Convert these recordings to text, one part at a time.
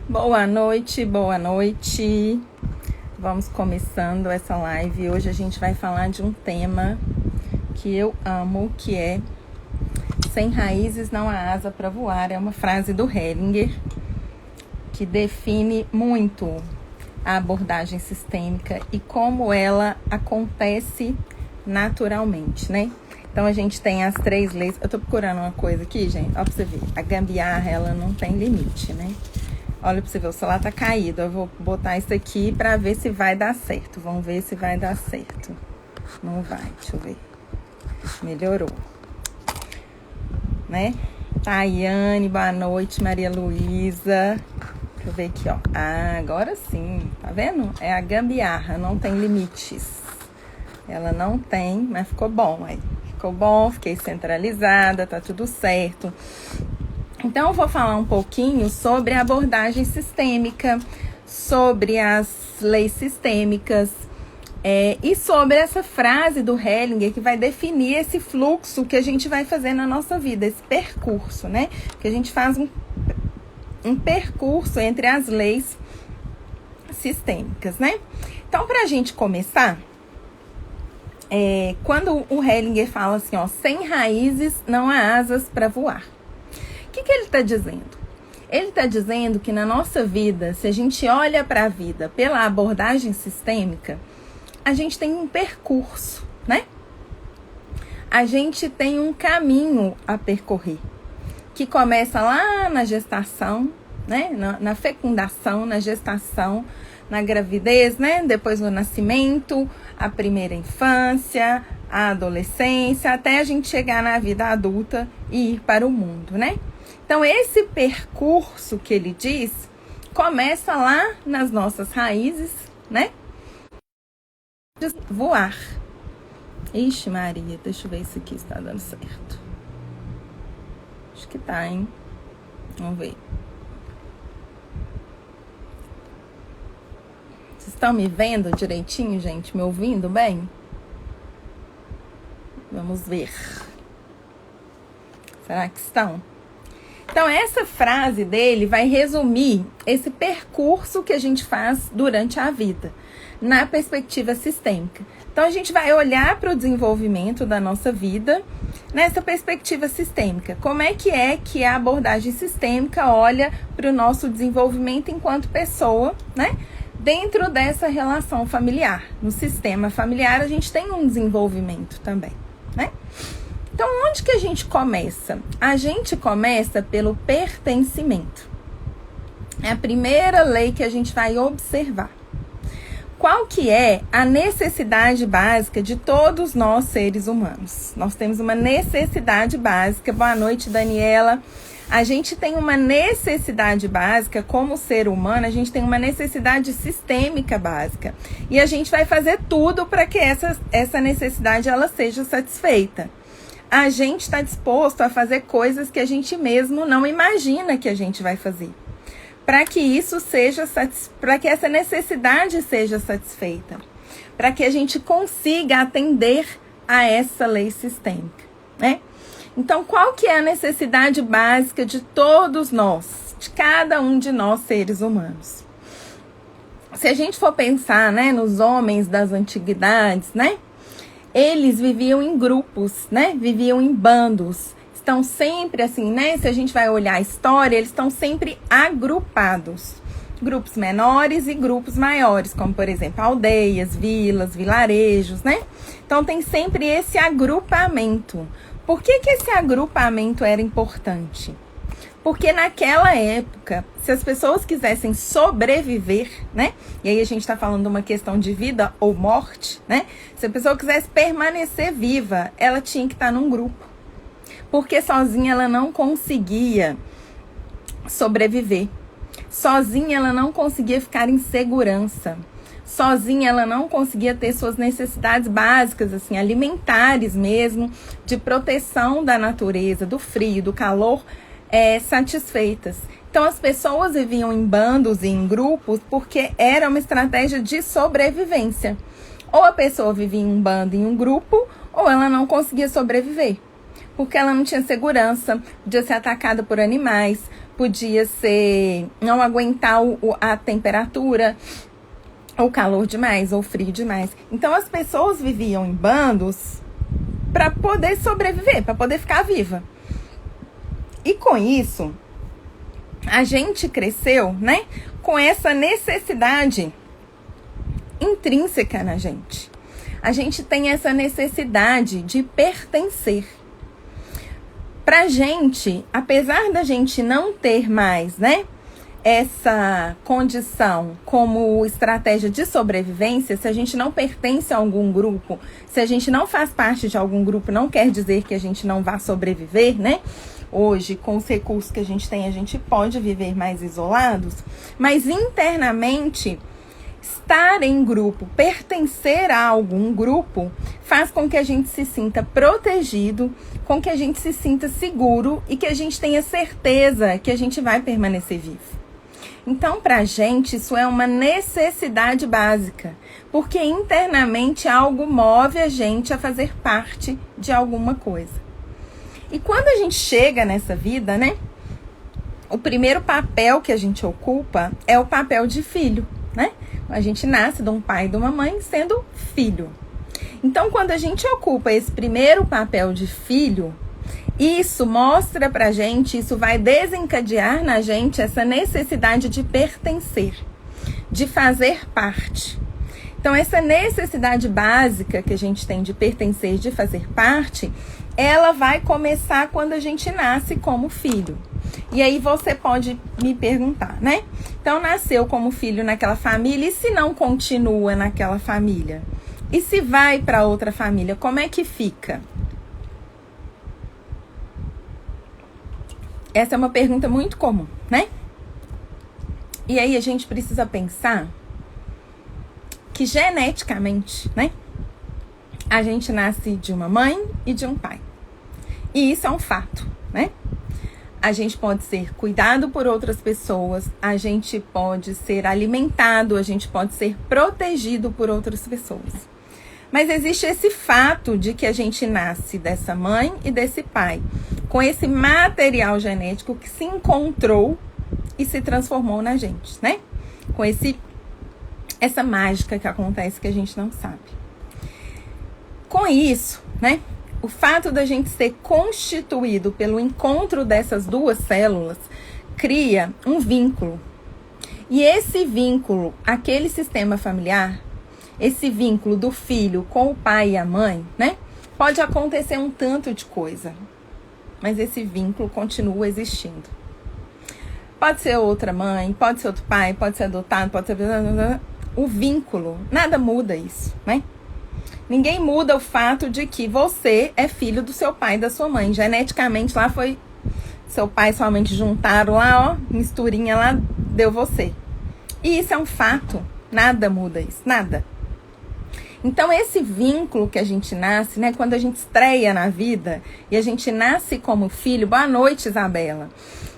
Boa noite, boa noite. Vamos começando essa live. Hoje a gente vai falar de um tema que eu amo, que é sem raízes não há asa para voar. É uma frase do Hellinger que define muito a abordagem sistêmica e como ela acontece naturalmente, né? Então, a gente tem as 3 leis. Eu tô procurando uma coisa aqui, gente. Ó, pra você ver. A gambiarra, ela não tem limite, né? Olha pra você ver, o celular tá caído. Eu vou botar isso aqui pra ver se vai dar certo. Vamos ver se vai dar certo. Não vai, deixa eu ver. Melhorou. Né? Tayane, boa noite. Maria Luísa. Deixa eu ver aqui, ó. Ah, agora sim. Tá vendo? É a gambiarra, não tem limites. Ela não tem, mas ficou bom aí. Ficou bom, fiquei centralizada, tá tudo certo. Então, eu vou falar um pouquinho sobre a abordagem sistêmica, sobre as leis sistêmicas e sobre essa frase do Hellinger que vai definir esse fluxo que a gente vai fazer na nossa vida, esse percurso, né? Que a gente faz um percurso entre as leis sistêmicas, né? Então, para a gente começar, quando o Hellinger fala assim, ó, sem raízes não há asas para voar. O que ele está dizendo? Ele está dizendo que na nossa vida, se a gente olha para a vida pela abordagem sistêmica, a gente tem um percurso, né? A gente tem um caminho a percorrer, que começa lá na gestação, né? Na fecundação, na gestação, na gravidez, né? Depois no nascimento, a primeira infância, a adolescência, até a gente chegar na vida adulta e ir para o mundo, né? Então, esse percurso que ele diz, começa lá nas nossas raízes, né? Voar. Ixi, Maria, deixa eu ver se aqui está dando certo. Acho que tá, hein? Vamos ver. Vocês estão me vendo direitinho, gente? Me ouvindo bem? Vamos ver. Será que estão? Então, essa frase dele vai resumir esse percurso que a gente faz durante a vida, na perspectiva sistêmica. Então, a gente vai olhar para o desenvolvimento da nossa vida nessa perspectiva sistêmica. Como é que a abordagem sistêmica olha para o nosso desenvolvimento enquanto pessoa, né? Dentro dessa relação familiar. No sistema familiar, a gente tem um desenvolvimento também, né? Então, onde que a gente começa? A gente começa pelo pertencimento. É a primeira lei que a gente vai observar. Qual que é a necessidade básica de todos nós seres humanos? Nós temos uma necessidade básica. Boa noite, Daniela. A gente tem uma necessidade básica, como ser humano, a gente tem uma necessidade sistêmica básica. E a gente vai fazer tudo para que essa necessidade ela seja satisfeita. A gente está disposto a fazer coisas que a gente mesmo não imagina que a gente vai fazer. Para que isso seja para que essa necessidade seja satisfeita. Para que a gente consiga atender a essa lei sistêmica, né? Então, qual que é a necessidade básica de todos nós, de cada um de nós seres humanos? Se a gente for pensar, né, nos homens das antiguidades, né? Eles viviam em grupos, né? Viviam em bandos. Estão sempre assim, né? Se a gente vai olhar a história, eles estão sempre agrupados. Grupos menores e grupos maiores, como, por exemplo, aldeias, vilas, vilarejos, né? Então, tem sempre esse agrupamento. Por que esse agrupamento era importante? Porque naquela época, se as pessoas quisessem sobreviver, né? E aí a gente está falando de uma questão de vida ou morte, né? Se a pessoa quisesse permanecer viva, ela tinha que estar num grupo. Porque sozinha ela não conseguia sobreviver. Sozinha ela não conseguia ficar em segurança. Sozinha ela não conseguia ter suas necessidades básicas, assim, alimentares mesmo, de proteção da natureza, do frio, do calor, satisfeitas. Então, as pessoas viviam em bandos e em grupos porque era uma estratégia de sobrevivência. Ou a pessoa vivia em um bando, em um grupo, ou ela não conseguia sobreviver. Porque ela não tinha segurança, podia ser atacada por animais, podia ser não aguentar a temperatura, ou calor demais, ou frio demais. Então as pessoas viviam em bandos para poder sobreviver, para poder ficar viva. E com isso, a gente cresceu, né, com essa necessidade intrínseca na gente. A gente tem essa necessidade de pertencer. Pra gente, apesar da gente não ter mais, né, essa condição como estratégia de sobrevivência, se a gente não pertence a algum grupo, se a gente não faz parte de algum grupo, não quer dizer que a gente não vá sobreviver, né? Hoje, com os recursos que a gente tem, a gente pode viver mais isolados, mas internamente, estar em grupo, pertencer a algum grupo, faz com que a gente se sinta protegido, com que a gente se sinta seguro e que a gente tenha certeza que a gente vai permanecer vivo. Então, pra gente, isso é uma necessidade básica, porque internamente algo move a gente a fazer parte de alguma coisa. E quando a gente chega nessa vida, né, o primeiro papel que a gente ocupa é o papel de filho, né? A gente nasce de um pai e de uma mãe sendo filho. Então, quando a gente ocupa esse primeiro papel de filho, isso mostra pra gente, isso vai desencadear na gente essa necessidade de pertencer, de fazer parte. Então, essa necessidade básica que a gente tem de pertencer, de fazer parte, ela vai começar quando a gente nasce como filho. E aí você pode me perguntar, né? Então, nasceu como filho naquela família, e se não continua naquela família? E se vai para outra família, como é que fica? Essa é uma pergunta muito comum, né? E aí a gente precisa pensar que geneticamente, né, a gente nasce de uma mãe e de um pai. E isso é um fato, né? A gente pode ser cuidado por outras pessoas, a gente pode ser alimentado, a gente pode ser protegido por outras pessoas. Mas existe esse fato de que a gente nasce dessa mãe e desse pai, com esse material genético que se encontrou e se transformou na gente, né? Com essa mágica que acontece que a gente não sabe. Com isso, né? O fato da gente ser constituído pelo encontro dessas duas células cria um vínculo. E esse vínculo, aquele sistema familiar, esse vínculo do filho com o pai e a mãe, né? Pode acontecer um tanto de coisa, mas esse vínculo continua existindo. Pode ser outra mãe, pode ser outro pai, pode ser adotado, pode ser... O vínculo, nada muda isso, né? Ninguém muda o fato de que você é filho do seu pai e da sua mãe. Geneticamente lá foi seu pai e sua mãe que juntaram lá, ó, misturinha lá, deu você. E isso é um fato, nada muda isso, nada. Então esse vínculo que a gente nasce, né, quando a gente estreia na vida e a gente nasce como filho, boa noite, Isabela.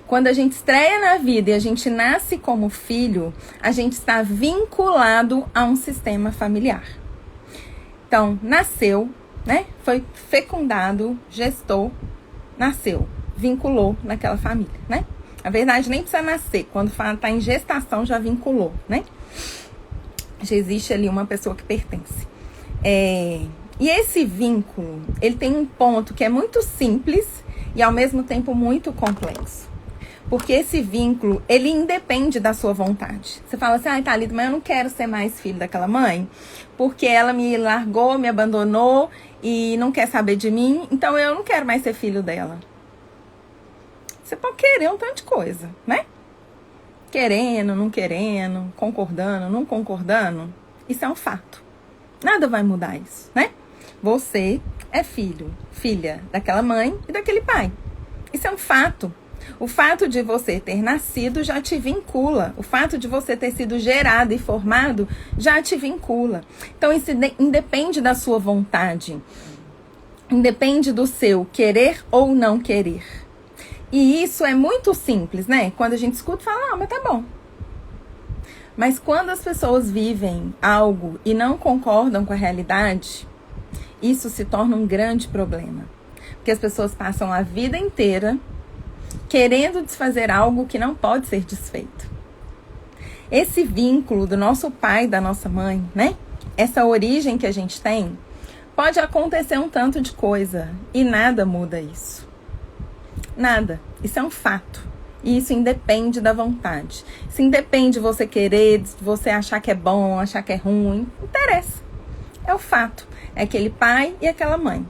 Quando a gente estreia na vida e a gente nasce como filho, a gente está vinculado a um sistema familiar. Então, nasceu, né? Foi fecundado, gestou, nasceu, vinculou naquela família, né? Na verdade, nem precisa nascer. Quando está em gestação, já vinculou, né? Já existe ali uma pessoa que pertence. E esse vínculo, ele tem um ponto que é muito simples e, ao mesmo tempo, muito complexo. Porque esse vínculo, ele independe da sua vontade. Você fala assim, Thalita, mas eu não quero ser mais filho daquela mãe, porque ela me largou, me abandonou e não quer saber de mim, então eu não quero mais ser filho dela. Você pode querer um tanto de coisa, né? Querendo, não querendo, concordando, não concordando, isso é um fato. Nada vai mudar isso, né? Você é filho, filha daquela mãe e daquele pai. Isso é um fato. O fato de você ter nascido já te vincula. O fato de você ter sido gerado e formado já te vincula. Então, isso independe da sua vontade. Independe do seu querer ou não querer. E isso é muito simples, né? Quando a gente escuta, fala, mas tá bom. Mas quando as pessoas vivem algo e não concordam com a realidade, isso se torna um grande problema. Porque as pessoas passam a vida inteira querendo desfazer algo que não pode ser desfeito. Esse vínculo do nosso pai e da nossa mãe, né? Essa origem que a gente tem, pode acontecer um tanto de coisa e nada muda isso. Nada. Isso é um fato. E isso independe da vontade. Isso independe de você querer, de você achar que é bom, achar que é ruim. Não interessa. É o fato. É aquele pai e aquela mãe.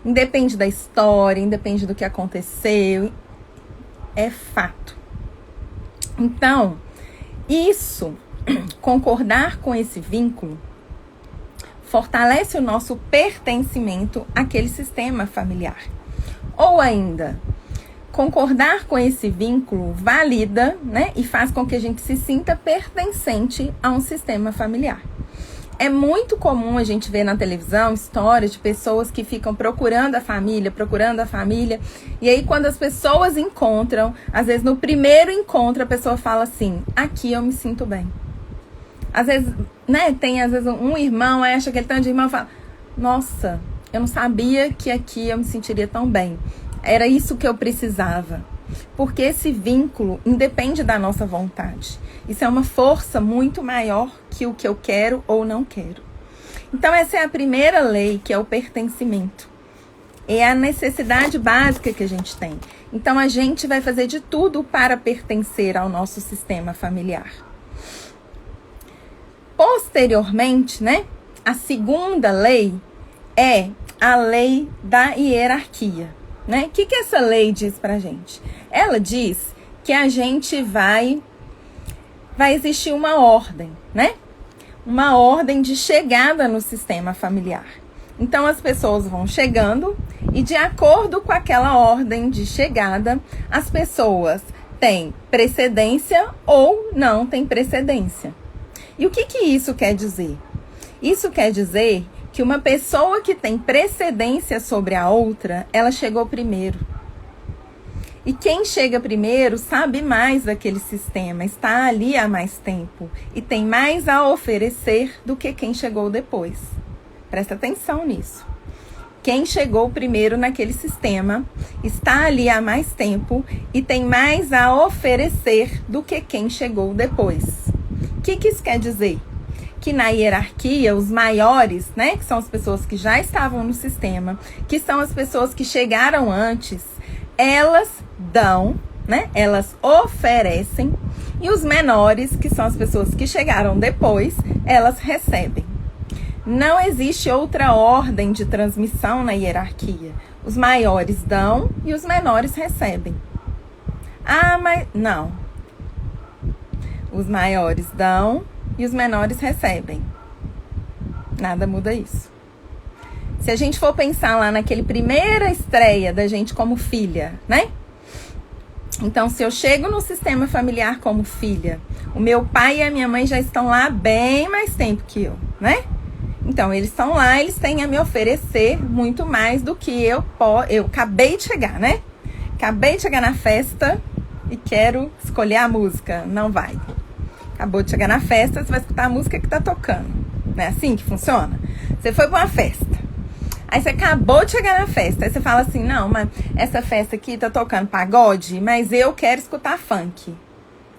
Independe da história, independe do que aconteceu. É fato. Então, isso, concordar com esse vínculo, fortalece o nosso pertencimento àquele sistema familiar. Ou ainda, concordar com esse vínculo valida, né, e faz com que a gente se sinta pertencente a um sistema familiar. É muito comum a gente ver na televisão histórias de pessoas que ficam procurando a família, e aí quando as pessoas encontram, às vezes no primeiro encontro a pessoa fala assim, aqui eu me sinto bem. Às vezes, né, tem às vezes um irmão, acha que ele tem um irmão e fala, nossa, eu não sabia que aqui eu me sentiria tão bem. Era isso que eu precisava. Porque esse vínculo independe da nossa vontade. Isso é uma força muito maior que o que eu quero ou não quero. Então essa é a primeira lei, que é o pertencimento. É a necessidade básica que a gente tem. Então a gente vai fazer de tudo para pertencer ao nosso sistema familiar. Posteriormente, né, a segunda lei é a lei da hierarquia, né? O que essa lei diz pra gente? Ela diz que a gente vai existir uma ordem, né? Uma ordem de chegada no sistema familiar. Então as pessoas vão chegando e de acordo com aquela ordem de chegada, as pessoas têm precedência ou não têm precedência. E o que isso quer dizer? Isso quer dizer que uma pessoa que tem precedência sobre a outra, ela chegou primeiro. E quem chega primeiro sabe mais daquele sistema, está ali há mais tempo e tem mais a oferecer do que quem chegou depois. Presta atenção nisso. Quem chegou primeiro naquele sistema está ali há mais tempo e tem mais a oferecer do que quem chegou depois. O que isso quer dizer? Que na hierarquia, os maiores, né, que são as pessoas que já estavam no sistema, que são as pessoas que chegaram antes, elas dão, né, elas oferecem, e os menores, que são as pessoas que chegaram depois, elas recebem. Não existe outra ordem de transmissão na hierarquia. Os maiores dão e os menores recebem. Ah, mas não. Os maiores dão e os menores recebem. Nada muda isso. Se a gente for pensar lá naquele primeira estreia da gente como filha, né? Então, se eu chego no sistema familiar como filha, o meu pai e a minha mãe já estão lá bem mais tempo que eu, né? Então, eles estão lá, eles têm a me oferecer muito mais do que eu acabei de chegar, né? Acabei de chegar na festa e quero escolher a música. Não vai. Acabou de chegar na festa, você vai escutar a música que tá tocando. Não é assim que funciona? Você foi pra uma festa. Aí você acabou de chegar na festa. Aí você fala assim, não, mas essa festa aqui tá tocando pagode, mas eu quero escutar funk.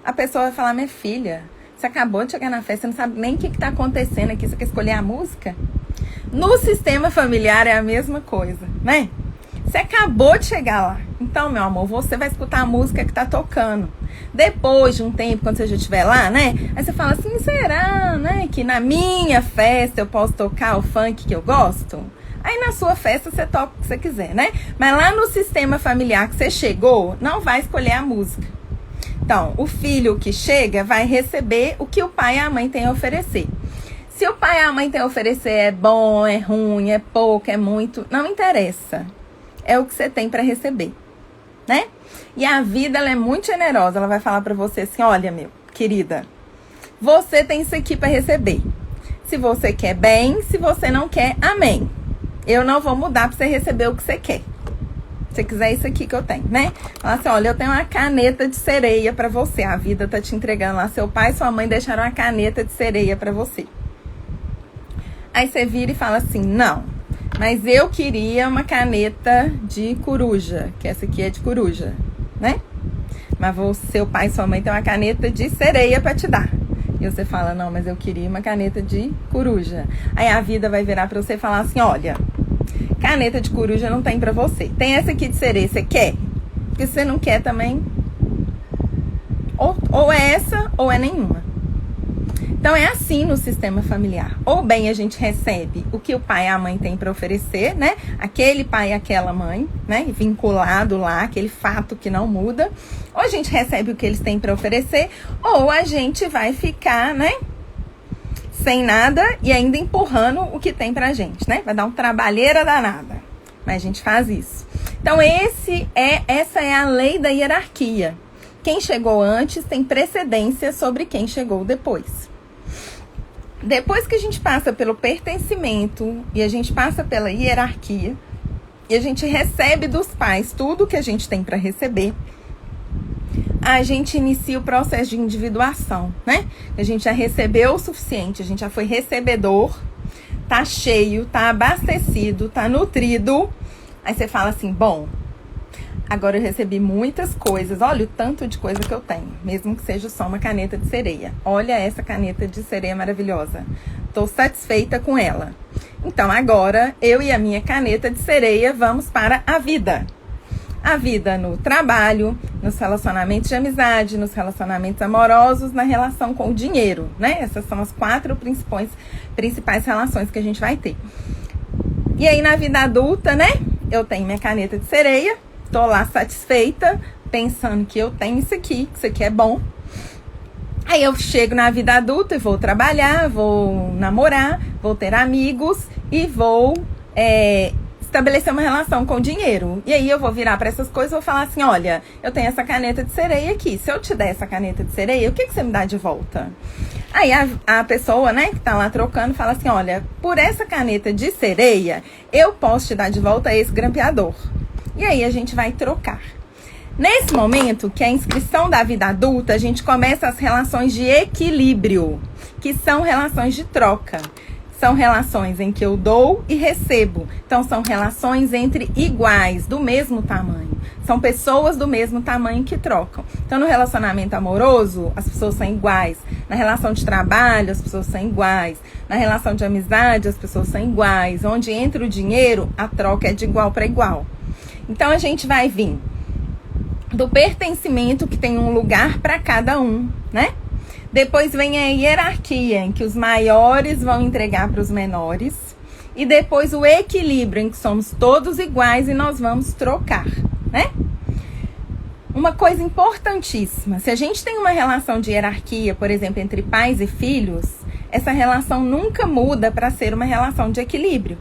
A pessoa vai falar, minha filha, você acabou de chegar na festa, você não sabe nem o que tá acontecendo aqui, você quer escolher a música? No sistema familiar é a mesma coisa, né? Você acabou de chegar lá. Então, meu amor, você vai escutar a música que tá tocando. Depois de um tempo, quando você já estiver lá, né? Aí você fala assim, será, né? Que na minha festa eu posso tocar o funk que eu gosto? Aí na sua festa você toca o que você quiser, né? Mas lá no sistema familiar que você chegou, não vai escolher a música. Então, o filho que chega vai receber o que o pai e a mãe têm a oferecer. Se o pai e a mãe têm a oferecer é bom, é ruim, é pouco, é muito, não interessa. É o que você tem para receber, né? E a vida, ela é muito generosa. Ela vai falar para você assim, olha, meu, querida, você tem isso aqui para receber. Se você quer, bem. Se você não quer, amém. Eu não vou mudar para você receber o que você quer. Se você quiser isso aqui que eu tenho, né? Fala assim, olha, eu tenho uma caneta de sereia para você. A vida tá te entregando lá. Seu pai e sua mãe deixaram uma caneta de sereia para você. Aí você vira e fala assim, não. Mas eu queria uma caneta de coruja, que essa aqui é de coruja, né? Mas seu pai e sua mãe tem uma caneta de sereia para te dar. E você fala, não, mas eu queria uma caneta de coruja. Aí a vida vai virar para você e falar assim, olha, caneta de coruja não tem para você. Tem essa aqui de sereia, você quer? Porque se você não quer também, ou é essa ou é nenhuma. Então é assim no sistema familiar. Ou bem a gente recebe o que o pai e a mãe têm para oferecer, né? Aquele pai e aquela mãe, né? Vinculado lá, aquele fato que não muda. Ou a gente recebe o que eles têm para oferecer, ou a gente vai ficar, né? Sem nada e ainda empurrando o que tem pra gente, né? Vai dar uma trabalheira danada. Mas a gente faz isso. Então essa é a lei da hierarquia. Quem chegou antes tem precedência sobre quem chegou depois. Depois que a gente passa pelo pertencimento e a gente passa pela hierarquia e a gente recebe dos pais tudo que a gente tem para receber, a gente inicia o processo de individuação, né? A gente já recebeu o suficiente, a gente já foi recebedor, tá cheio, tá abastecido, tá nutrido. Aí você fala assim, bom, agora eu recebi muitas coisas, olha o tanto de coisa que eu tenho, mesmo que seja só uma caneta de sereia. Olha essa caneta de sereia maravilhosa, tô satisfeita com ela. Então agora eu e a minha caneta de sereia vamos para a vida. A vida no trabalho, nos relacionamentos de amizade, nos relacionamentos amorosos, na relação com o dinheiro, né? Essas são as 4 principais relações que a gente vai ter. E aí na vida adulta, né? Eu tenho minha caneta de sereia, tô lá satisfeita, pensando que eu tenho isso aqui é bom. Aí eu chego na vida adulta e vou trabalhar, vou namorar, vou ter amigos e vou estabelecer uma relação com o dinheiro. E aí eu vou virar para essas coisas e vou falar assim, olha, eu tenho essa caneta de sereia aqui. Se eu te der essa caneta de sereia, o que você me dá de volta? Aí a pessoa, né, que tá lá trocando, fala assim, olha, por essa caneta de sereia, eu posso te dar de volta esse grampeador. E aí a gente vai trocar. Nesse momento, que é a inscrição da vida adulta, a gente começa as relações de equilíbrio, que são relações de troca. São relações em que eu dou e recebo. Então, são relações entre iguais, do mesmo tamanho. São pessoas do mesmo tamanho que trocam. Então, no relacionamento amoroso, as pessoas são iguais. Na relação de trabalho, as pessoas são iguais. Na relação de amizade, as pessoas são iguais. Onde entra o dinheiro, a troca é de igual para igual. Então, a gente vai vir do pertencimento, que tem um lugar para cada um, né? Depois vem a hierarquia, em que os maiores vão entregar para os menores. E depois o equilíbrio, em que somos todos iguais e nós vamos trocar, né? Uma coisa importantíssima, se a gente tem uma relação de hierarquia, por exemplo, entre pais e filhos, essa relação nunca muda para ser uma relação de equilíbrio.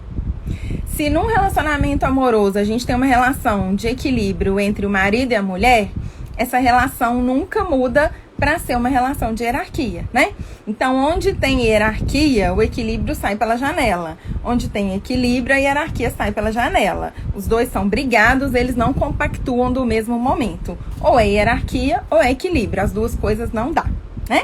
Se num relacionamento amoroso a gente tem uma relação de equilíbrio entre o marido e a mulher, essa relação nunca muda para ser uma relação de hierarquia, né? Então, onde tem hierarquia, o equilíbrio sai pela janela. Onde tem equilíbrio, a hierarquia sai pela janela. Os dois são brigados, eles não compactuam do mesmo momento. Ou é hierarquia ou é equilíbrio. As duas coisas não dá, né?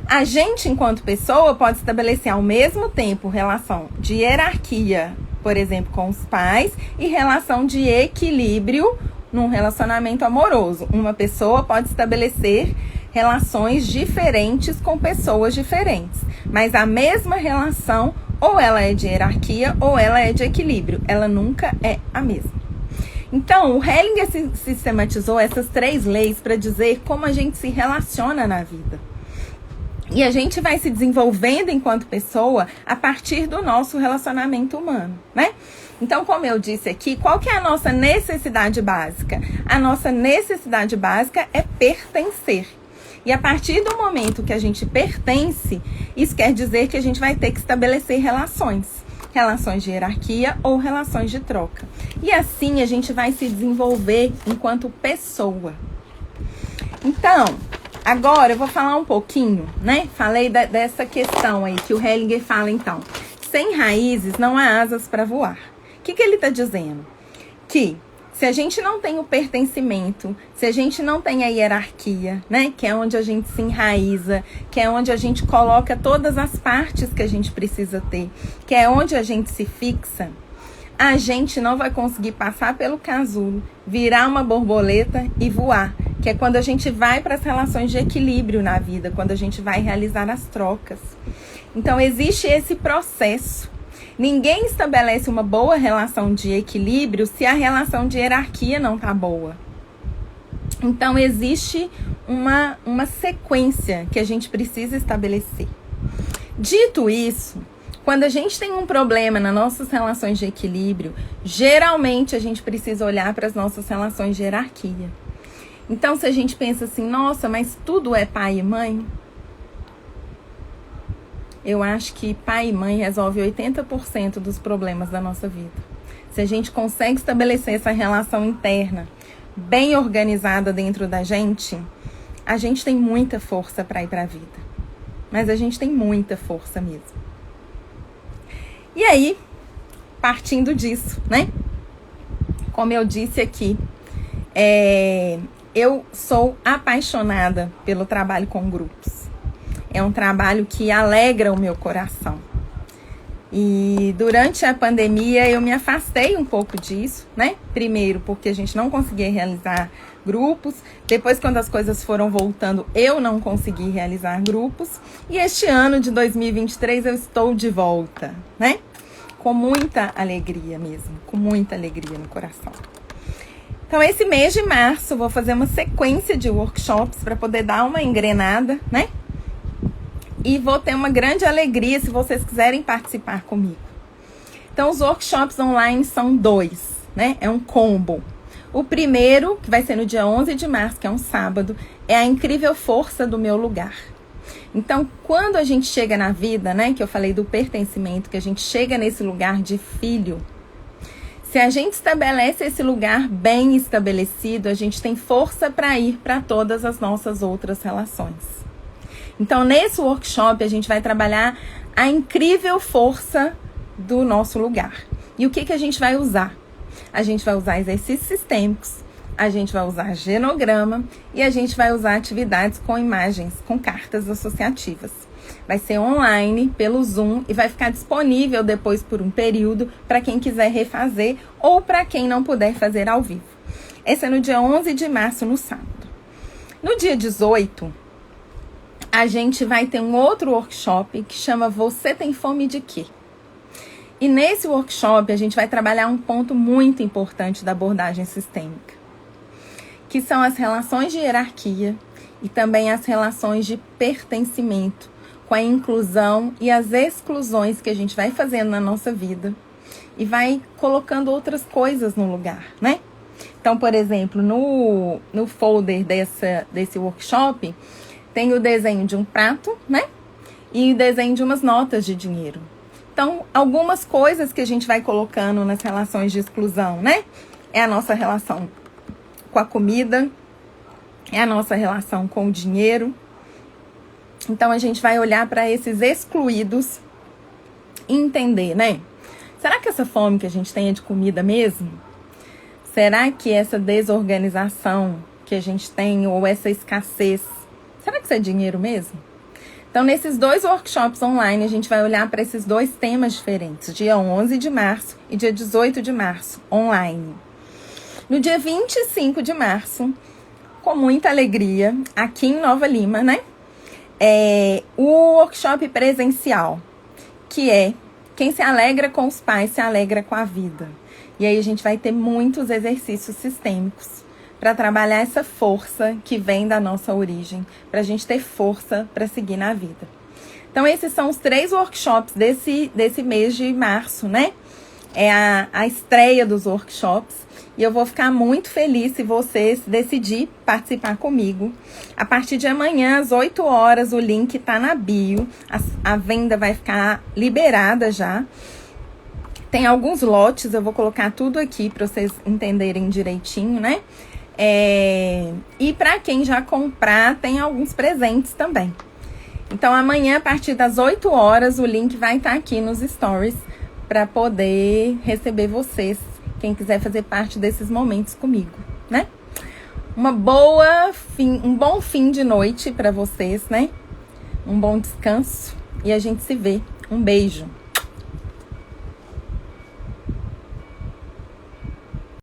A gente, enquanto pessoa, pode estabelecer ao mesmo tempo relação de hierarquia, por exemplo, com os pais, e relação de equilíbrio num relacionamento amoroso. Uma pessoa pode estabelecer relações diferentes com pessoas diferentes, mas a mesma relação, ou ela é de hierarquia ou ela é de equilíbrio, ela nunca é a mesma. Então, o Hellinger sistematizou essas 3 leis para dizer como a gente se relaciona na vida. E a gente vai se desenvolvendo enquanto pessoa a partir do nosso relacionamento humano, né? Então, como eu disse aqui, qual que é a nossa necessidade básica? A nossa necessidade básica é pertencer. E a partir do momento que a gente pertence, isso quer dizer que a gente vai ter que estabelecer relações. Relações de hierarquia ou relações de troca. E assim a gente vai se desenvolver enquanto pessoa. Então, agora eu vou falar um pouquinho, né? Falei dessa questão aí que o Hellinger fala, então. Sem raízes não há asas para voar. O que ele está dizendo? Que se a gente não tem o pertencimento, se a gente não tem a hierarquia, né? Que é onde a gente se enraiza, que é onde a gente coloca todas as partes que a gente precisa ter, que é onde a gente se fixa, a gente não vai conseguir passar pelo casulo, virar uma borboleta e voar, que é quando a gente vai para as relações de equilíbrio na vida, quando a gente vai realizar as trocas. Então, existe esse processo. Ninguém estabelece uma boa relação de equilíbrio se a relação de hierarquia não está boa. Então, existe uma sequência que a gente precisa estabelecer. Dito isso, quando a gente tem um problema nas nossas relações de equilíbrio, geralmente a gente precisa olhar para as nossas relações de hierarquia. Então, se a gente pensa assim, nossa, mas tudo é pai e mãe, eu acho que pai e mãe resolve 80% dos problemas da nossa vida. Se a gente consegue estabelecer essa relação interna bem organizada dentro da gente, a gente tem muita força para ir para a vida. Mas a gente tem muita força mesmo. E aí, partindo disso, né? Como eu disse aqui, eu sou apaixonada pelo trabalho com grupos. É um trabalho que alegra o meu coração. E durante a pandemia eu me afastei um pouco disso, né? Primeiro porque a gente não conseguia realizar grupos. Depois, quando as coisas foram voltando, eu não consegui realizar grupos. E este ano de 2023 eu estou de volta, né? Com muita alegria mesmo, com muita alegria no coração. Então, esse mês de março eu vou fazer uma sequência de workshops para poder dar uma engrenada, né? E vou ter uma grande alegria se vocês quiserem participar comigo. Então, os workshops online são 2, né? É um combo. O primeiro, que vai ser no dia 11 de março, que é um sábado, é a incrível força do meu lugar. Então, quando a gente chega na vida, né? Que eu falei do pertencimento, que a gente chega nesse lugar de filho. Se a gente estabelece esse lugar bem estabelecido, a gente tem força para ir para todas as nossas outras relações. Então, nesse workshop, a gente vai trabalhar a incrível força do nosso lugar. E o que a gente vai usar? A gente vai usar exercícios sistêmicos, a gente vai usar genograma e a gente vai usar atividades com imagens, com cartas associativas. Vai ser online, pelo Zoom, e vai ficar disponível depois por um período para quem quiser refazer ou para quem não puder fazer ao vivo. Esse é no dia 11 de março, no sábado. No dia 18... a gente vai ter um outro workshop que chama Você Tem Fome de Quê? E nesse workshop a gente vai trabalhar um ponto muito importante da abordagem sistêmica, que são as relações de hierarquia e também as relações de pertencimento, com a inclusão e as exclusões que a gente vai fazendo na nossa vida e vai colocando outras coisas no lugar, né? Então, por exemplo, no folder desse workshop, tem o desenho de um prato, né? E o desenho de umas notas de dinheiro. Então, algumas coisas que a gente vai colocando nas relações de exclusão, né? É a nossa relação com a comida, é a nossa relação com o dinheiro. Então, a gente vai olhar para esses excluídos e entender, né? Será que essa fome que a gente tem é de comida mesmo? Será que essa desorganização que a gente tem, ou essa escassez, será que isso é dinheiro mesmo? Então, nesses 2 workshops online, a gente vai olhar para esses 2 temas diferentes. Dia 11 de março e dia 18 de março, online. No dia 25 de março, com muita alegria, aqui em Nova Lima, né? O workshop presencial, que é quem se alegra com os pais, se alegra com a vida. E aí a gente vai ter muitos exercícios sistêmicos para trabalhar essa força que vem da nossa origem, para a gente ter força para seguir na vida. Então, esses são os 3 workshops desse mês de março, né? É a estreia dos workshops. E eu vou ficar muito feliz se vocês decidirem participar comigo. A partir de amanhã, às 8 horas, o link está na bio. A venda vai ficar liberada já. Tem alguns lotes, eu vou colocar tudo aqui para vocês entenderem direitinho, né? E para quem já comprar, tem alguns presentes também. Então, amanhã, a partir das 8 horas, o link vai estar aqui nos stories para poder receber vocês, quem quiser fazer parte desses momentos comigo, né? Um bom fim de noite para vocês, né? Um bom descanso e a gente se vê. Um beijo.